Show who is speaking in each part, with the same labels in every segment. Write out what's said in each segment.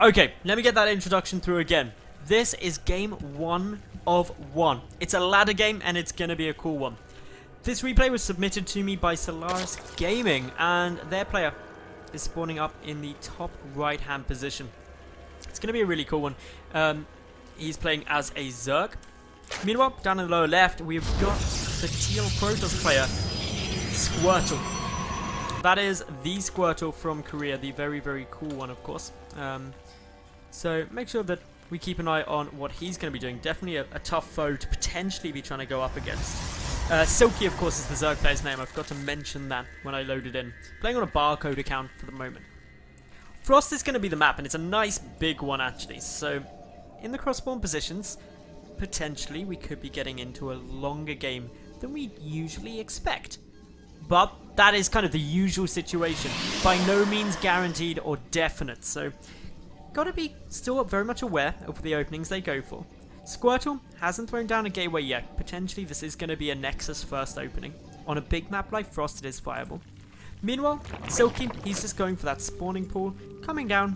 Speaker 1: Okay, let me get that introduction through again. This is game 1 of 1. It's a ladder game and it's gonna be a cool one. This replay was submitted to me by Solaris Gaming, and their player is spawning up in the top right hand position. It's gonna be a really cool one. He's playing as a Zerg. Meanwhile, down in the lower left, we've got the Teal Protoss player, Squirtle. That is the Squirtle from Korea, the very, very cool one, of course. So make sure that we keep an eye on what he's going to be doing. Definitely a tough foe to potentially be trying to go up against. Silky, of course, is the Zerg player's name. I forgot to mention that when I loaded in. Playing on a barcode account for the moment. Frost is going to be the map, and it's a nice big one, actually. So, in the cross-spawn positions, potentially we could be getting into a longer game than we usually expect. But that is kind of the usual situation. By no means guaranteed or definite, so gotta be still very much aware of the openings they go for. Squirtle hasn't thrown down a gateway yet. Potentially this is going to be a Nexus first opening. On a big map like Frost, it is viable. Meanwhile, Silky, he's just going for that spawning pool, coming down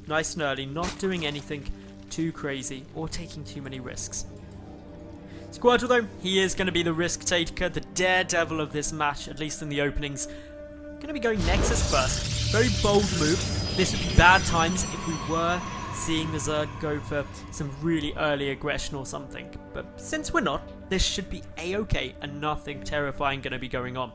Speaker 1: nice and early, not doing anything too crazy or taking too many risks. Squirtle, though, he is going to be the risk taker, the daredevil of this match, at least in the openings. Going to be going Nexus first. Very bold move. This would be bad times if we were seeing the Zerg go for some really early aggression or something. But since we're not, this should be a-okay and nothing terrifying going to be going on.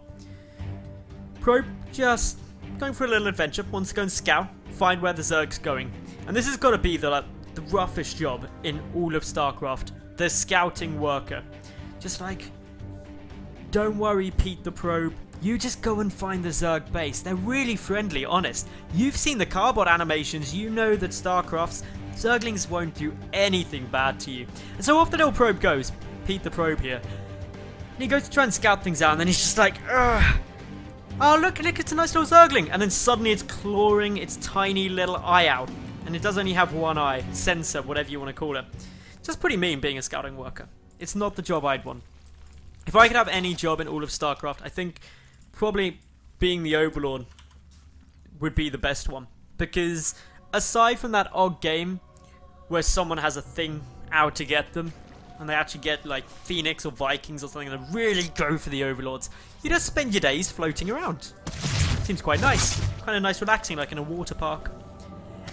Speaker 1: Probe just going for a little adventure, wants to go and scout, find where the Zerg's going. And this has got to be the roughest job in all of StarCraft. The scouting worker. Just like, don't worry, Pete the Probe. You just go and find the Zerg base. They're really friendly, honest. You've seen the cardboard animations. You know that StarCraft's Zerglings won't do anything bad to you. And so off the little Probe goes. Pete the Probe here. And he goes to try and scout things out, and then he's just like, ugh. Oh, look, it's a nice little Zergling. And then suddenly it's clawing its tiny little eye out. And it does only have one eye. Sensor, whatever you want to call it. Just pretty mean being a scouting worker. It's not the job I'd want. If I could have any job in all of StarCraft, I think probably being the Overlord would be the best one. Because aside from that odd game where someone has a thing out to get them, and they actually get like Phoenix or Vikings or something and really go for the Overlords, you just spend your days floating around. Seems quite nice. Kind of nice relaxing, like in a water park.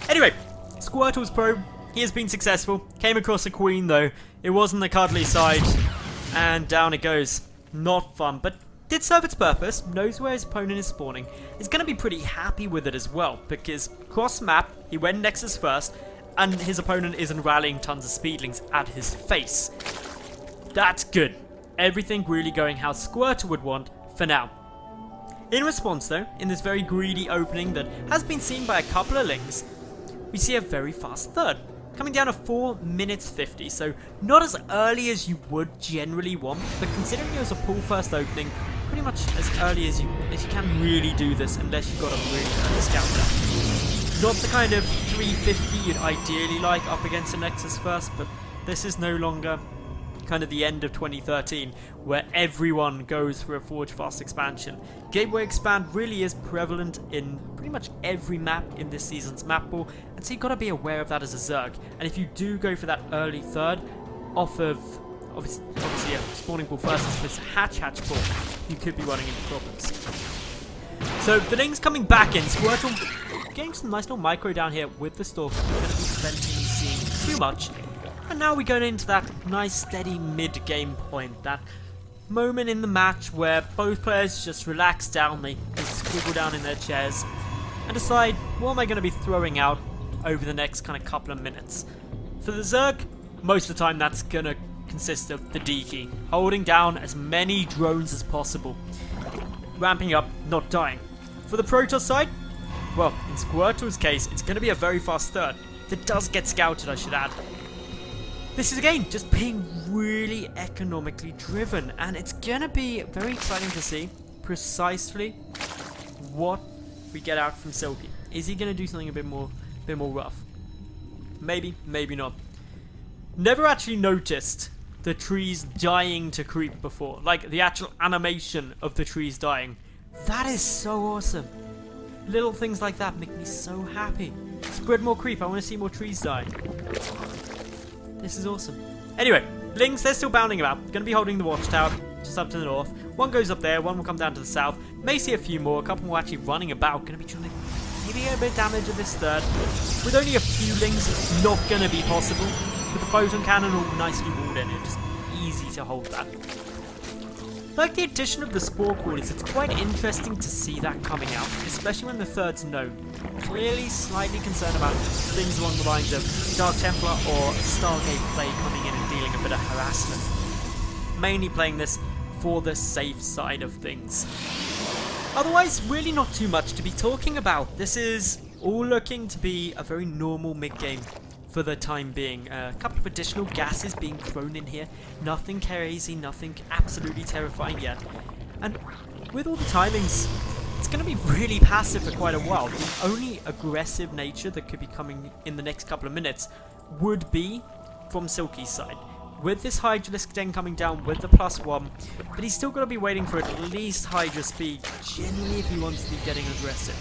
Speaker 1: Anyway, Squirtle's probe. He has been successful. Came across a queen though. It wasn't the cuddly side. And down it goes. Not fun, but did serve its purpose. Knows where his opponent is spawning. Is going to be pretty happy with it as well. Because cross map, he went Nexus first. And his opponent isn't rallying tons of speedlings at his face. That's good. Everything really going how Squirtle would want for now. In response though, in this very greedy opening that has been seen by a couple of lings, we see a very fast third. Coming down to 4 minutes 50, so not as early as you would generally want, but considering it was a pool first opening, pretty much as early as you can really do this unless you've got a really early scout down. Not the kind of 350 you'd ideally like up against a Nexus first, but this is no longer kind of the end of 2013 where everyone goes for a Forge Fast expansion. Gateway expand really is prevalent in pretty much every map in this season's map pool, and so you've got to be aware of that as a Zerg. And if you do go for that early third off of obviously a spawning pool first as this hatch pool, you could be running into problems. So the Ling's coming back in. Squirtle getting some nice little micro down here with the Stalker. We're going to be preventing him seeing too much. And now we go into that nice steady mid-game point. That moment in the match where both players just relax down, they squiggle down in their chairs and decide, what am I going to be throwing out over the next kind of couple of minutes? For the Zerg, most of the time that's going to consist of the D key, holding down as many drones as possible, ramping up, not dying. For the Protoss side, well, in Squirtle's case, it's going to be a very fast third that does get scouted, I should add. This is again just being really economically driven, and it's gonna be very exciting to see precisely what we get out from Silky. Is he gonna do something a bit more rough? Maybe, maybe not. Never actually noticed the trees dying to creep before, like the actual animation of the trees dying. That is so awesome. Little things like that make me so happy. Spread more creep. I want to see more trees die. This is awesome. Anyway, Lings, they're still bounding about. Going to be holding the watchtower just up to the north. One goes up there, one will come down to the south. May see a few more. A couple more actually running about. Going to be trying to maybe get a bit of damage of this third. With only a few Lings, not going to be possible. With the photon cannon all nicely walled in, it's just easy to hold that. Like the addition of the spore crawlers, it's quite interesting to see that coming out, especially when the third's known. Clearly slightly concerned about things along the lines of Dark Templar or Stargate play coming in and dealing a bit of harassment. Mainly playing this for the safe side of things. Otherwise, really not too much to be talking about. This is all looking to be a very normal mid-game for the time being. A couple of additional gases being thrown in here. Nothing crazy, nothing absolutely terrifying yet. And with all the timings, it's going to be really passive for quite a while. The only aggressive nature that could be coming in the next couple of minutes would be from Silky's side. With this Hydralisk Den coming down with the +1, but he's still got to be waiting for at least Hydra speed, generally if he wants to be getting aggressive.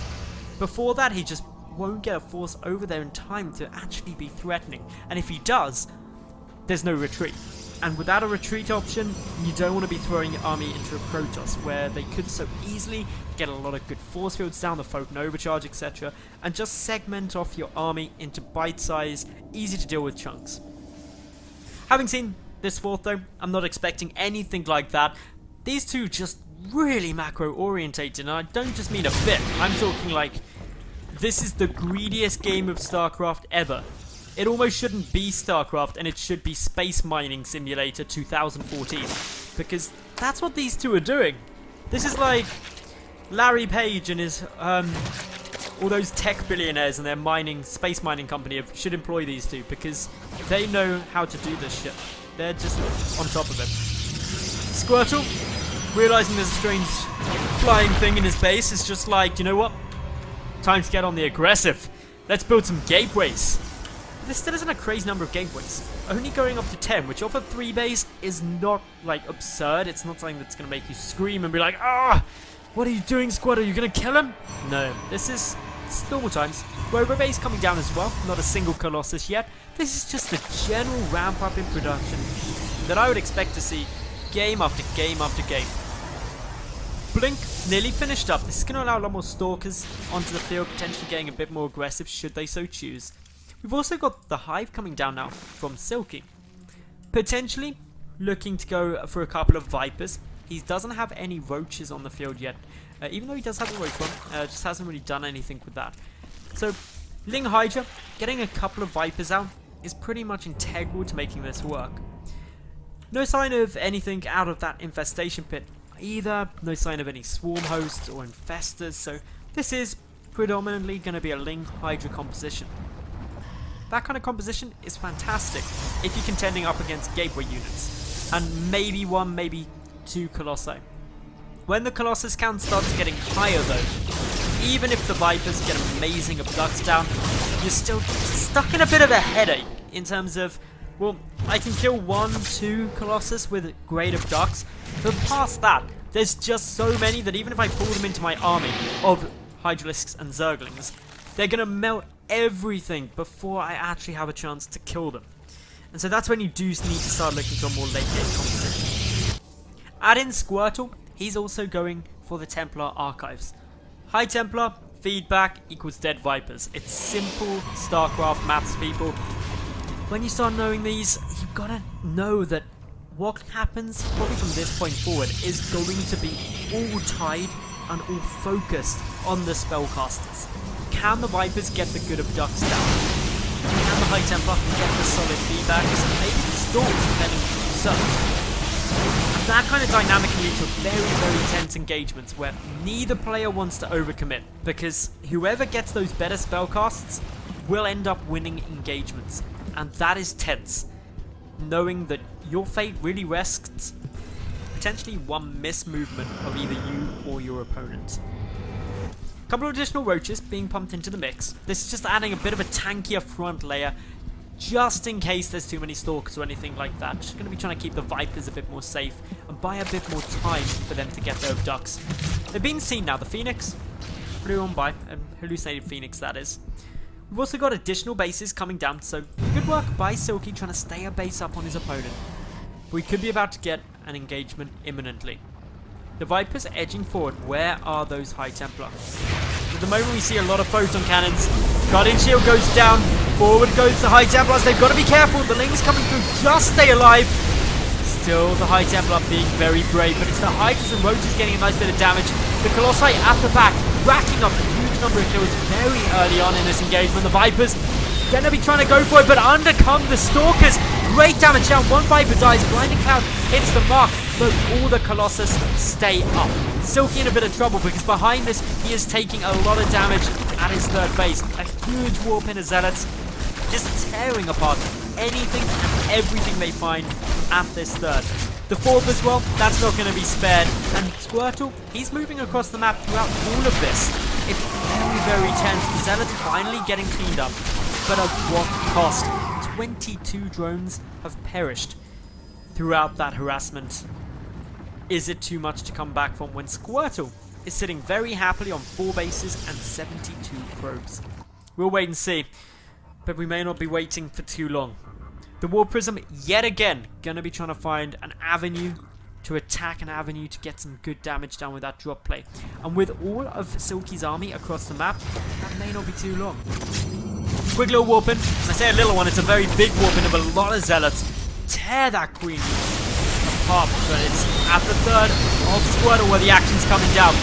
Speaker 1: Before that, he just won't get a force over there in time to actually be threatening, and if he does, there's no retreat. And without a retreat option, you don't want to be throwing your army into a Protoss, where they could so easily get a lot of good force fields down, the Photon Overcharge, etc., and just segment off your army into bite-sized, easy to deal with chunks. Having seen this fourth though, I'm not expecting anything like that. These two just really macro orientated, and I don't just mean a bit, I'm talking like this is the greediest game of StarCraft ever. It almost shouldn't be StarCraft, and it should be Space Mining Simulator 2014. Because that's what these two are doing. This is like Larry Page and his, all those tech billionaires and their space mining company should employ these two, because they know how to do this shit. They're just on top of it. Squirtle, realizing there's a strange flying thing in his base, is just like, you know what? Time to get on the aggressive. Let's build some gateways. There still isn't a crazy number of gateways. Only going up to 10, which off of 3 base is not like absurd. It's not something that's going to make you scream and be like, ah, what are you doing, Squirtle? Are you going to kill him? No, this is normal times. Robo base coming down as well. Not a single Colossus yet. This is just a general ramp up in production that I would expect to see game after game after game. Blink nearly finished up. This is going to allow a lot more Stalkers onto the field, potentially getting a bit more aggressive should they so choose. We've also got the Hive coming down now from Silky. Potentially looking to go for a couple of Vipers. He doesn't have any Roaches on the field yet. Even though he does have a Roach one, just hasn't really done anything with that. So, Ling Hydra, getting a couple of Vipers out is pretty much integral to making this work. No sign of anything out of that infestation pit either. No sign of any swarm hosts or infestors, so this is predominantly going to be a Ling Hydra composition. That kind of composition is fantastic if you're contending up against gateway units, and maybe one, maybe two Colossi. When the Colossus count starts getting higher though, even if the Vipers get amazing abducts down, you're still stuck in a bit of a headache in terms of, well, I can kill 1-2 Colossus with great abducts, but past that, there's just so many that even if I pull them into my army of Hydralisks and Zerglings, they're going to melt everything before I actually have a chance to kill them. And so that's when you do need to start looking to a more late game composition. Add in Squirtle, he's also going for the Templar Archives. High Templar, feedback equals dead Vipers. It's simple StarCraft maths, people. When you start knowing these, you've got to know that what happens probably from this point forward is going to be all tied and all focused on the spellcasters. Can the Vipers get the good abducts down? Can the High Templar get the solid feedbacks? And maybe the Storms, depending on the search. And that kind of dynamic can lead to very, very tense engagements where neither player wants to overcommit, because whoever gets those better spellcasts will end up winning engagements. And that is tense, knowing that your fate really rests potentially one mismovement of either you or your opponent. A couple of additional Roaches being pumped into the mix. This is just adding a bit of a tankier front layer, just in case there's too many Stalkers or anything like that. Just going to be trying to keep the Vipers a bit more safe and buy a bit more time for them to get their abducts. They've been seen now. The Phoenix flew on by, hallucinated Phoenix that is. We've also got additional bases coming down, so good work by Silky trying to stay a base up on his opponent. We could be about to get an engagement imminently. The Vipers edging forward. Where are those High Templar? At the moment we see a lot of photon cannons. Guardian Shield goes down. Forward goes the High Templars. They've got to be careful. The Lings coming through. Just stay alive. Still the High Templar being very brave, but it's the Hydras and Rotors getting a nice bit of damage. The Colossi at the back, racking up a huge number of kills very early on in this engagement. The Vipers gonna be trying to go for it, but undercome the Stalkers. Great damage down. One Viper dies. Blinding Cloud hits the mark, but all the Colossus stay up. Silky in a bit of trouble because behind this, he is taking a lot of damage at his third base. A huge warp in his Zealots, just tearing apart anything and everything they find at this third. The fourth as well, that's not going to be spared. And Squirtle, he's moving across the map throughout all of this. It's very, very tense. The Zealots finally getting cleaned up. But at what cost? 22 drones have perished throughout that harassment. Is it too much to come back from when Squirtle is sitting very happily on 4 bases and 72 probes? We'll wait and see, but we may not be waiting for too long. The War Prism, yet again, going to be trying to find an avenue to attack, an avenue to get some good damage down with that drop play. And with all of Silky's army across the map, that may not be too long. Quick little warping. When I say a little one, it's a very big warping of a lot of Zealots. Tear that Queen apart, but it's at the third of Squirtle where the action's coming down.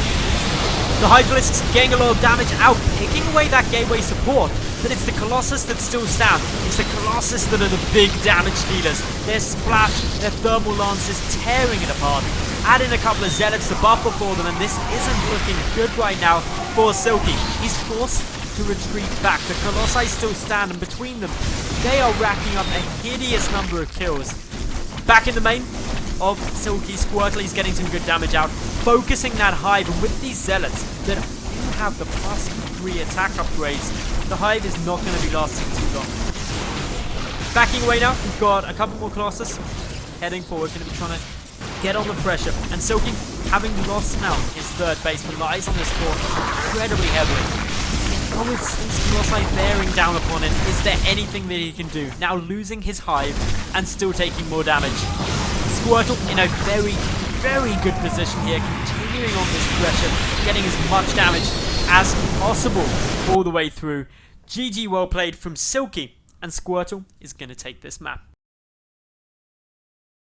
Speaker 1: The Hydralisks getting a lot of damage out, picking away that gateway support, but it's the Colossus that still stand. It's the Colossus that are the big damage dealers. Their Splash, their Thermal Lances tearing it apart. Add in a couple of Zealots to buffer for them, and this isn't looking good right now for Silky. He's forced to retreat back. The Colossi still stand, and between them, they are racking up a hideous number of kills. Back in the main of Silky, Squirtle is getting some good damage out, focusing that Hive, and with these Zealots that do have the +3 attack upgrades, the Hive is not going to be lasting too long. Backing away now, we've got a couple more Colossus heading forward, going to be trying to get on the pressure, and Silky, having lost now his third base, relies on this fort incredibly heavily. Oh, with these Colossi bearing down upon it, is there anything that he can do? Now losing his Hive and still taking more damage. Squirtle in a very, very good position here, continuing on this pressure, getting as much damage as possible all the way through. GG, well played from Silky, and Squirtle is going to take this map.